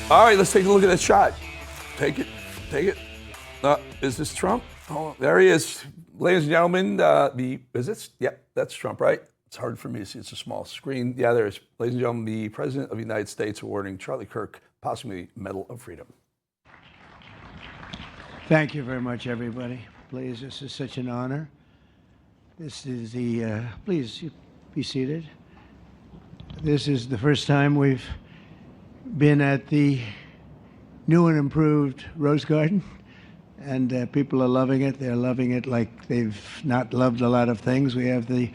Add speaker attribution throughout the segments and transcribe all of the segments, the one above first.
Speaker 1: All right, let's take a look at that shot. Take it. Is this Trump? Oh, there he is. Ladies and gentlemen, yep, that's Trump, right? It's hard for me to see, it's a small screen. Yeah, there is. Ladies and gentlemen, the President of the United States awarding Charlie Kirk possibly Medal of Freedom.
Speaker 2: Thank you very much, everybody. Please, this is such an honor. This is please be seated. This is the first time we've been at the new and improved Rose Garden, and people are loving it. They're loving it like they've not loved a lot of things. We have the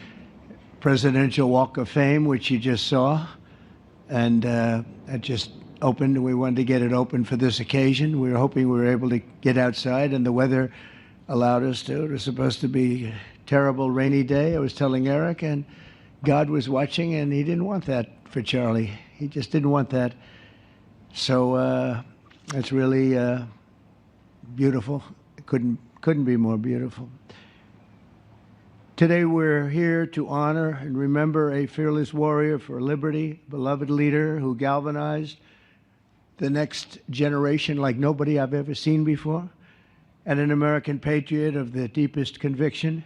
Speaker 2: Presidential Walk of Fame, which you just saw, and it just opened. We wanted to get it open for this occasion. We were hoping we were able to get outside, and the weather allowed us to. It was supposed to be a terrible rainy day. I was telling Eric, and God was watching, and he didn't want that for Charlie. He just didn't want that. So it's really beautiful. It couldn't be more beautiful. Today we're here to honor and remember a fearless warrior for liberty, beloved leader who galvanized the next generation like nobody I've ever seen before, and an American patriot of the deepest conviction,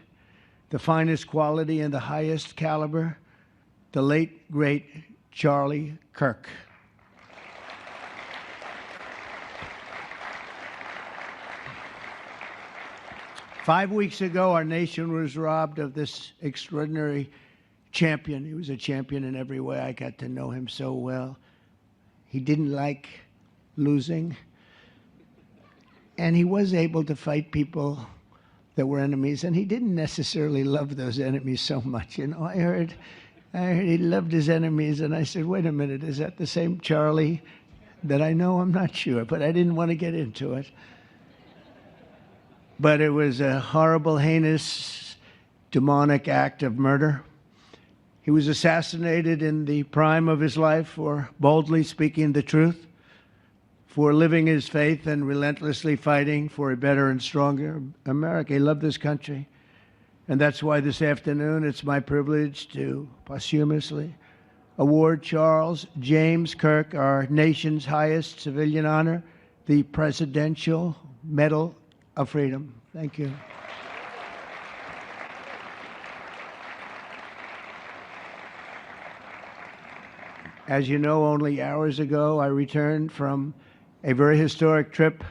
Speaker 2: the finest quality and the highest caliber, the late, great Charlie Kirk. Five weeks ago, our nation was robbed of this extraordinary champion. He was a champion in every way. I got to know him so well. He didn't like losing, and he was able to fight people that were enemies, and he didn't necessarily love those enemies so much. You know, I heard he loved his enemies, and I said, wait a minute, is that the same Charlie that I know? I'm not sure, but I didn't want to get into it. But it was a horrible, heinous, demonic act of murder. He was assassinated in the prime of his life for boldly speaking the truth, for living his faith and relentlessly fighting for a better and stronger America. He loved this country. And that's why this afternoon it's my privilege to posthumously award Charles James Kirk, our nation's highest civilian honor, the Presidential Medal of Freedom. Thank you. As you know, only hours ago, I returned from a very historic trip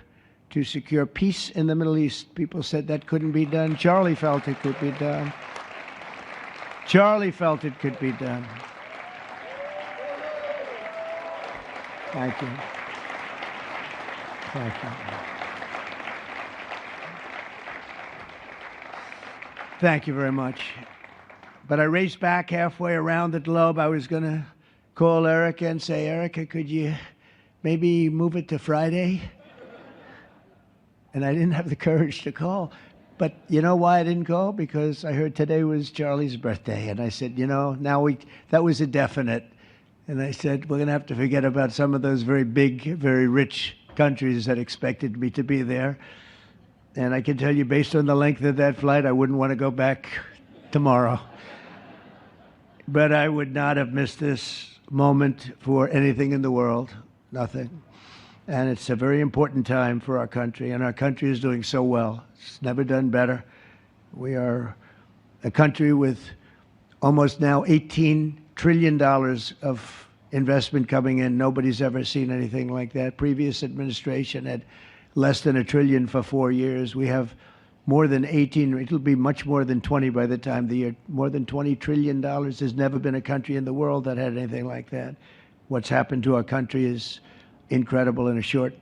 Speaker 2: to secure peace in the Middle East. People said that couldn't be done. Charlie felt it could be done. Charlie felt it could be done. Thank you. Thank you. Thank you very much. But I raced back halfway around the globe. I was going to call Erica and say, Erica, could you maybe move it to Friday? And I didn't have the courage to call. But you know why I didn't call? Because I heard today was Charlie's birthday. And I said, you know, that was a definite. And I said, we're going to have to forget about some of those very big, very rich countries that expected me to be there. And I can tell you, based on the length of that flight, I wouldn't want to go back tomorrow. But I would not have missed this moment for anything in the world, nothing. And it's a very important time for our country, and our country is doing so well. It's never done better. We are a country with almost now $18 trillion of investment coming in. Nobody's ever seen anything like that. Previous administration had less than $1 trillion for 4 years. We have more than 18, it'll be much more than 20 by the time the year, more than $20 trillion. There's never been a country in the world that had anything like that. What's happened to our country is incredible in a short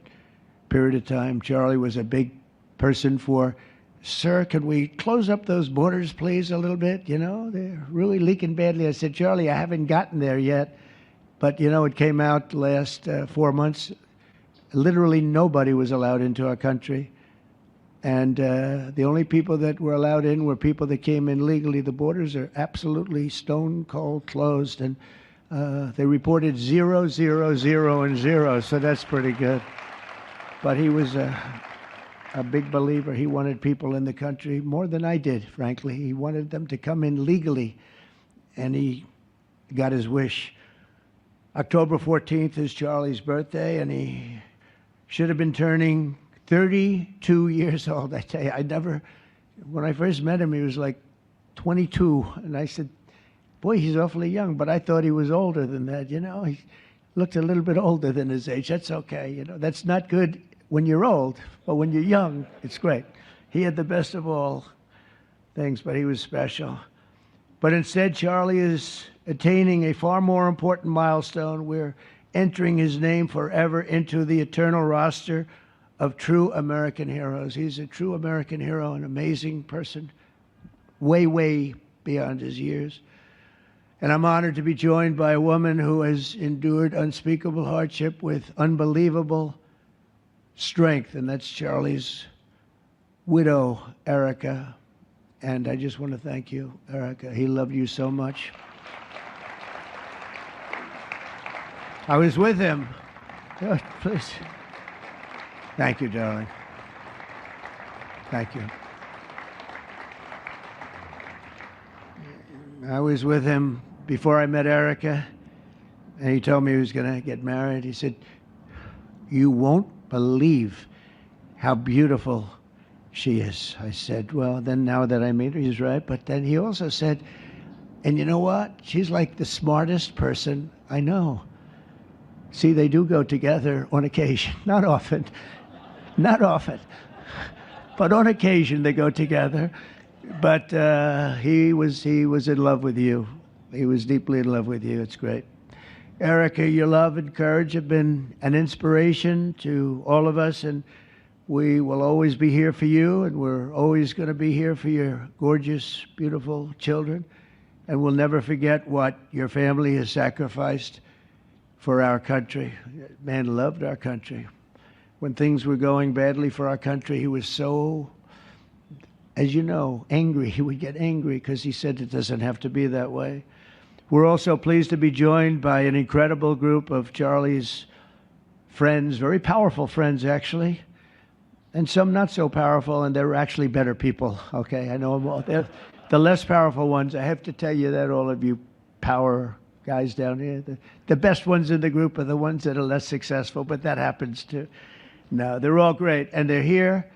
Speaker 2: period of time. Charlie was a big person for, sir, could we close up those borders, please, a little bit? You know, they're really leaking badly. I said, Charlie, I haven't gotten there yet. But, you know, it came out last 4 months. Literally nobody was allowed into our country. And the only people that were allowed in were people that came in legally. The borders are absolutely stone cold closed. And they reported 0, 0, 0, and 0. So that's pretty good. But he was a big believer. He wanted people in the country more than I did, frankly. He wanted them to come in legally. And he got his wish. October 14th is Charlie's birthday, and he should have been turning 32 years old. I tell you, when I first met him, he was like 22, and I said, boy, he's awfully young, but I thought he was older than that, you know. He looked a little bit older than his age. That's okay, you know. That's not good when you're old, but when you're young, it's great. He had the best of all things, but he was special. But instead, Charlie is attaining a far more important milestone. We're entering his name forever into the eternal roster of true American heroes. He's a true American hero, an amazing person, way, way beyond his years. And I'm honored to be joined by a woman who has endured unspeakable hardship with unbelievable strength, and that's Charlie's widow, Erica. And I just want to thank you, Erica. He loved you so much. I was with him. Oh, please. Thank you, darling. Thank you. I was with him before I met Erica, and he told me he was going to get married. He said, you won't believe how beautiful she is. I said, well, then now that I meet her, he's right. But then he also said, and you know what? She's like the smartest person I know. See, they do go together on occasion. Not often. Not often. But on occasion they go together. But he was in love with you. He was deeply in love with you. It's great. Erica, your love and courage have been an inspiration to all of us, and we will always be here for you, and we're always going to be here for your gorgeous, beautiful children, and we'll never forget what your family has sacrificed for our country. Man loved our country. When things were going badly for our country, he was so, as you know, angry. He would get angry because he said it doesn't have to be that way. We're also pleased to be joined by an incredible group of Charlie's friends, very powerful friends, actually, and some not so powerful, and they're actually better people, okay? I know them all. They're the less powerful ones. I have to tell you that, all of you power guys down here. The best ones in the group are the ones that are less successful, but that happens too. No, they're all great, and they're here.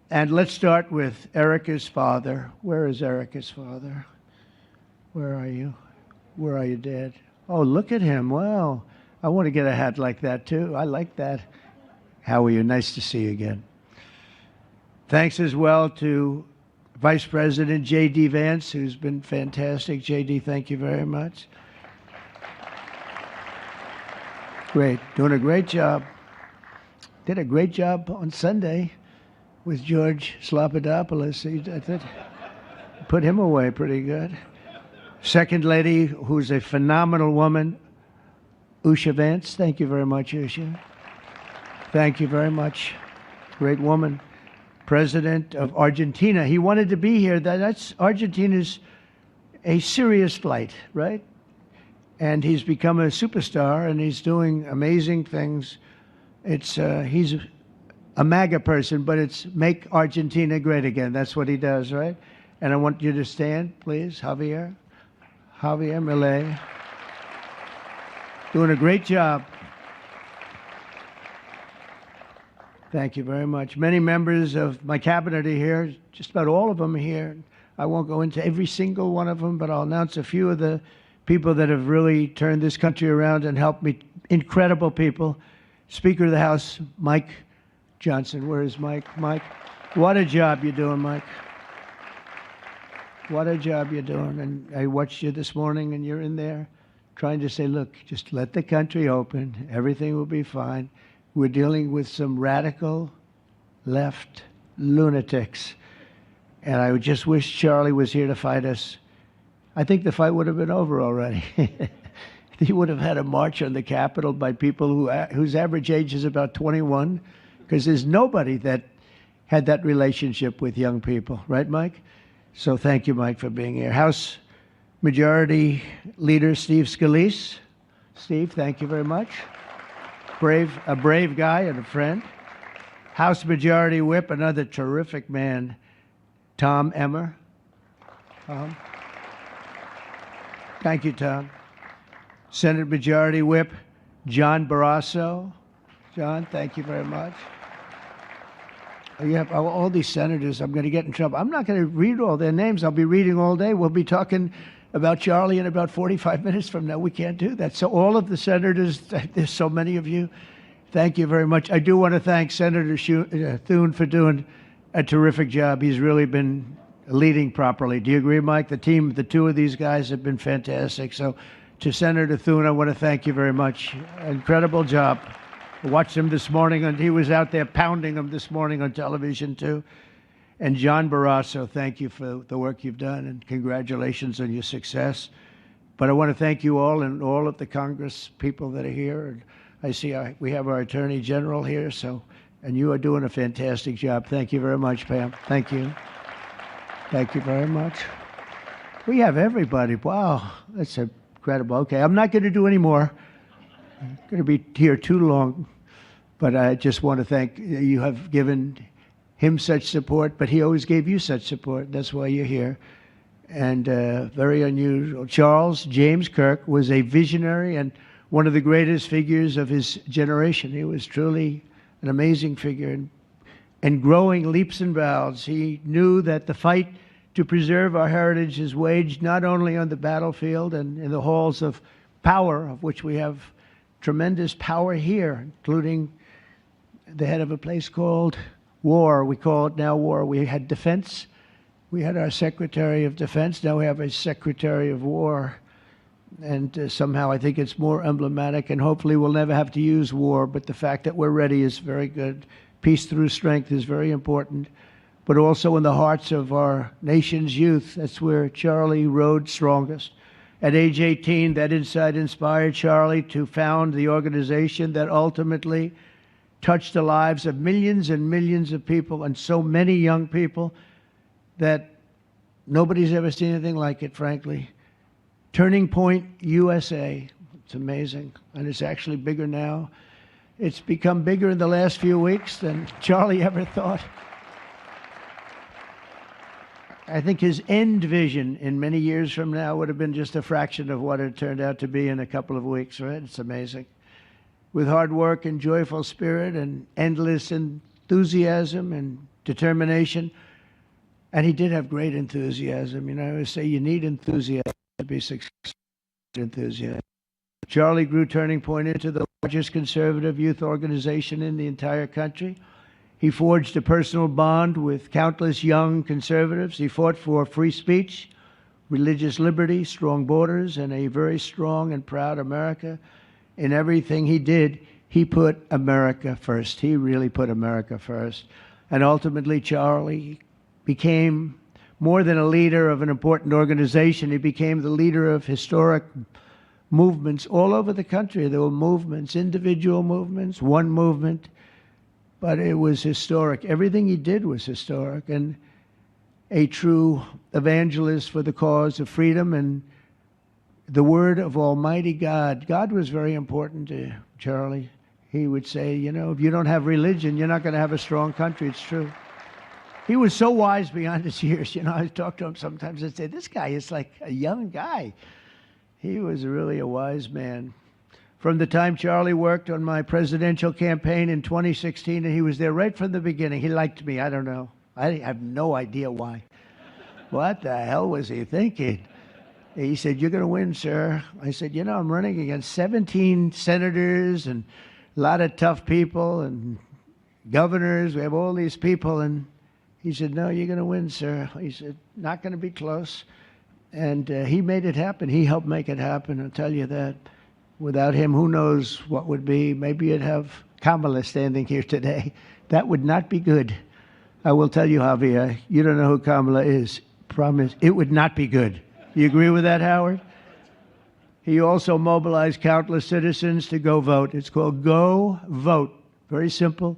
Speaker 2: And let's start with Erica's father. Where is Erica's father? Where are you? Where are you, Dad? Oh, look at him. Wow. I want to get a hat like that, too. I like that. How are you? Nice to see you again. Thanks as well to Vice President J.D. Vance, who's been fantastic. J.D., thank you very much. Great. Doing a great job. Did a great job on Sunday with George Slopadopoulos. I thought put him away pretty good. Second lady, who's a phenomenal woman, Usha Vance. Thank you very much, Usha. Thank you very much. Great woman. President of Argentina. He wanted to be here. That's Argentina's a serious flight, right? And he's become a superstar, and he's doing amazing things. He's a MAGA person, but it's make Argentina great again. That's what he does, right? And I want you to stand, please, Javier. Javier Milei. Doing a great job. Thank you very much. Many members of my cabinet are here. Just about all of them are here. I won't go into every single one of them, but I'll announce a few of the people that have really turned this country around and helped me. Incredible people. Speaker of the House, Mike Johnson. Where is Mike? Mike, what a job you're doing, Mike. What a job you're doing. And I watched you this morning, and you're in there trying to say, look, just let the country open. Everything will be fine. We're dealing with some radical left lunatics. And I just wish Charlie was here to fight us. I think the fight would have been over already. He would have had a march on the Capitol by people whose average age is about 21, because there's nobody that had that relationship with young people. Right, Mike? So thank you, Mike, for being here. House Majority Leader Steve Scalise. Steve, thank you very much. A brave guy and a friend. House Majority Whip, another terrific man, Tom Emmer. Tom. Thank you, Tom. Senate Majority Whip John Barrasso. John, thank you very much. You have all these senators. I'm going to get in trouble. I'm not going to read all their names. I'll be reading all day. We'll be talking about Charlie in about 45 minutes from now. We can't do that. So all of the senators, there's so many of you, thank you very much. I do want to thank Senator Thune for doing a terrific job. He's really been leading properly. Do you agree, Mike? The team, the two of these guys have been fantastic. So to Senator Thune, I want to thank you very much. Incredible job. I watched him this morning, and he was out there pounding them this morning on television, too. And John Barrasso, thank you for the work you've done, and congratulations on your success. But I want to thank you all and all of the Congress people that are here. And I see we have our Attorney General here, and you are doing a fantastic job. Thank you very much, Pam. Thank you. Thank you very much. We have everybody. Wow, that's incredible. Okay, I'm not going to do any more. I'm going to be here too long, but I just want to thank you. Have given him such support, but he always gave you such support. That's why you're here. And very unusual. Charles James Kirk was a visionary and one of the greatest figures of his generation. He was truly an amazing figure and growing leaps and bounds. He knew that the fight to preserve our heritage is waged not only on the battlefield and in the halls of power, of which we have tremendous power here, including the head of a place called War. We call it now War. We had Defense. We had our Secretary of Defense. Now we have a Secretary of War. And somehow I think it's more emblematic, and hopefully we'll never have to use war, but the fact that we're ready is very good. Peace through strength is very important, but also in the hearts of our nation's youth. That's where Charlie rode strongest. At age 18, that insight inspired Charlie to found the organization that ultimately touched the lives of millions and millions of people, and so many young people that nobody's ever seen anything like it, frankly. Turning Point USA. It's amazing, and it's actually bigger now. It's become bigger in the last few weeks than Charlie ever thought. I think his end vision in many years from now would have been just a fraction of what it turned out to be in a couple of weeks, right? It's amazing. With hard work and joyful spirit and endless enthusiasm and determination. And he did have great enthusiasm. You know, I always say you need enthusiasm to be successful. Enthusiasm. Charlie grew Turning Point into the largest conservative youth organization in the entire country. He forged a personal bond with countless young conservatives. He fought for free speech, religious liberty, strong borders, and a very strong and proud America. In everything he did, he put America first. He really put America first. And ultimately, Charlie became more than a leader of an important organization. He became the leader of historic movements all over the country. There were movements, individual movements, one movement. But it was historic. Everything he did was historic, and a true evangelist for the cause of freedom and the word of Almighty God. God was very important to Charlie. He would say, you know, if you don't have religion, you're not going to have a strong country. It's true. He was so wise beyond his years. You know, I talk to him sometimes and say, this guy is like a young guy. He was really a wise man. From the time Charlie worked on my presidential campaign in 2016, and he was there right from the beginning. He liked me. I don't know. I have no idea why. What the hell was he thinking? He said, you're going to win, sir. I said, you know, I'm running against 17 senators and a lot of tough people and governors. We have all these people. And he said, no, you're going to win, sir. He said, not going to be close. And he made it happen. He helped make it happen, I'll tell you that. Without him, who knows what would be. Maybe you'd have Kamala standing here today. That would not be good. I will tell you, Javier, you don't know who Kamala is. Promise, it would not be good. You agree with that, Howard? He also mobilized countless citizens to go vote. It's called Go Vote. Very simple.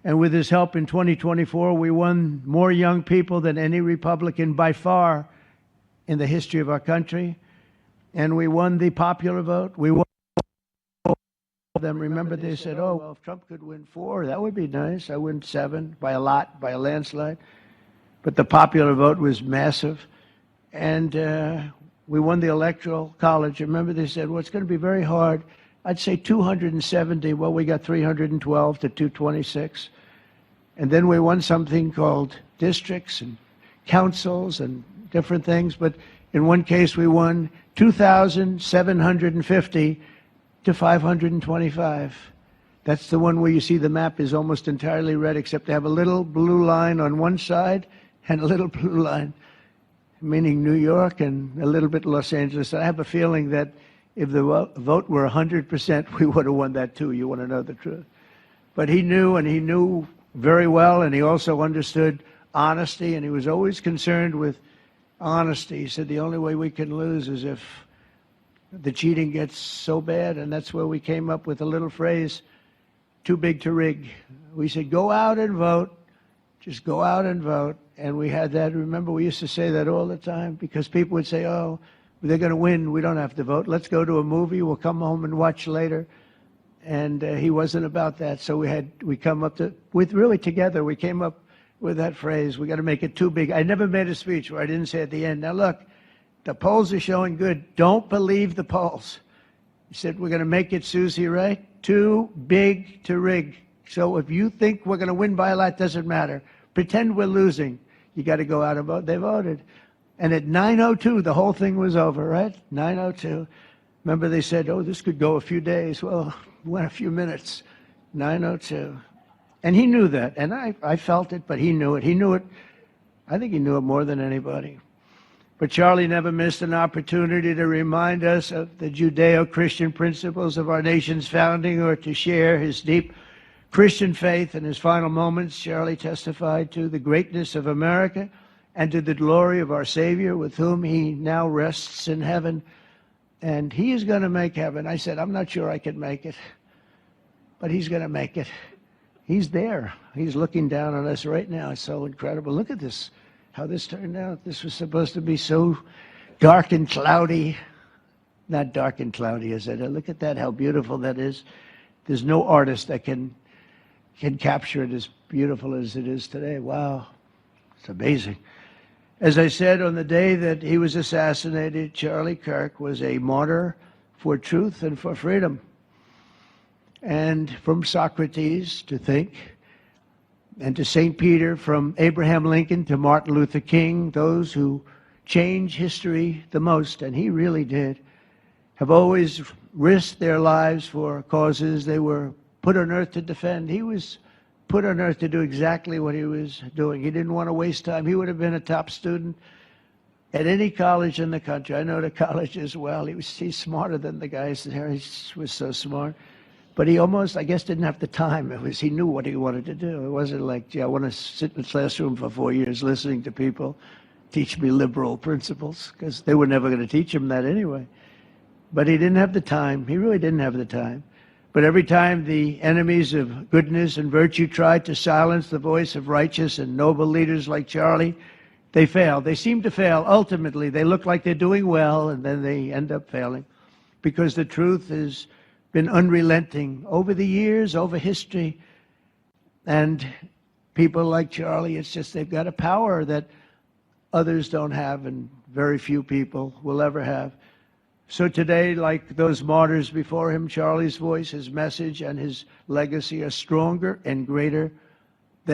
Speaker 2: And with his help in 2024, we won more young people than any Republican by far in the history of our country. And we won the popular vote. We won them. Remember, they said, oh, well, if Trump could win 4, that would be nice. I win 7 by a lot, by a landslide. But the popular vote was massive. And We won the Electoral College. Remember, they said, well, it's going to be very hard. I'd say 270. Well, we got 312 to 226. And then we won something called districts and councils and different things. But in one case, we won 2,750 to 525. That's the one where you see the map is almost entirely red, except they have a little blue line on one side and a little blue line, meaning New York and a little bit Los Angeles. I have a feeling that if the vote were 100%, we would have won that too. You want to know the truth. But he knew, and he knew very well, and he also understood honesty, and he was always concerned with honesty. He said the only way we can lose is if the cheating gets so bad, and that's where we came up with a little phrase, too big to rig. We said, go out and vote. Just go out and vote. And we had that. Remember, we used to say that all the time because people would say, oh, they're going to win. We don't have to vote. Let's go to a movie. We'll come home and watch later. And he wasn't about that. So we come up to, with really together, we came up with that phrase. We got to make it too big. I never made a speech where I didn't say at the end, now look, the polls are showing good. Don't believe the polls. He said, we're going to make it, Susie, right? Too big to rig. So if you think we're going to win by a lot, doesn't matter. Pretend we're losing. You got to go out and vote. They voted. And at 9:02, the whole thing was over, right? 9:02. Remember they said, oh, this could go a few days. Well, it went a few minutes. 9:02. And he knew that. And I felt it, but he knew it. He knew it. I think he knew it more than anybody. But Charlie never missed an opportunity to remind us of the Judeo-Christian principles of our nation's founding or to share his deep Christian faith. In his final moments, Charlie testified to the greatness of America and to the glory of our Savior, with whom he now rests in heaven. And he is going to make heaven. I said, I'm not sure I can make it, but he's going to make it. He's there. He's looking down on us right now. It's so incredible. Look at this, how this turned out. This was supposed to be so dark and cloudy. Not dark and cloudy, is it? Look at that, how beautiful that is. There's no artist that can capture it as beautiful as it is today. Wow, it's amazing. As I said, on the day that he was assassinated, Charlie Kirk was a martyr for truth and for freedom. And from Socrates to think, and to St. Peter, from Abraham Lincoln to Martin Luther King, those who change history the most, and he really did, have always risked their lives for causes they were put on earth to defend. He was put on earth to do exactly what he was doing. He didn't want to waste time. He would have been a top student at any college in the country. I know the college as well. He's smarter than the guys there. He was so smart. But he almost, I guess, didn't have the time. He knew what he wanted to do. It wasn't like, gee, I want to sit in the classroom for 4 years listening to people teach me liberal principles, because they were never going to teach him that anyway. But he didn't have the time. He really didn't have the time. But every time the enemies of goodness and virtue tried to silence the voice of righteous and noble leaders like Charlie, they failed. They seem to fail. Ultimately, they look like they're doing well, and then they end up failing, because the truth has been unrelenting over the years, over history. And people like Charlie, it's just they've got a power that others don't have, and very few people will ever have. So today, like those martyrs before him, Charlie's voice, his message, and his legacy are stronger and greater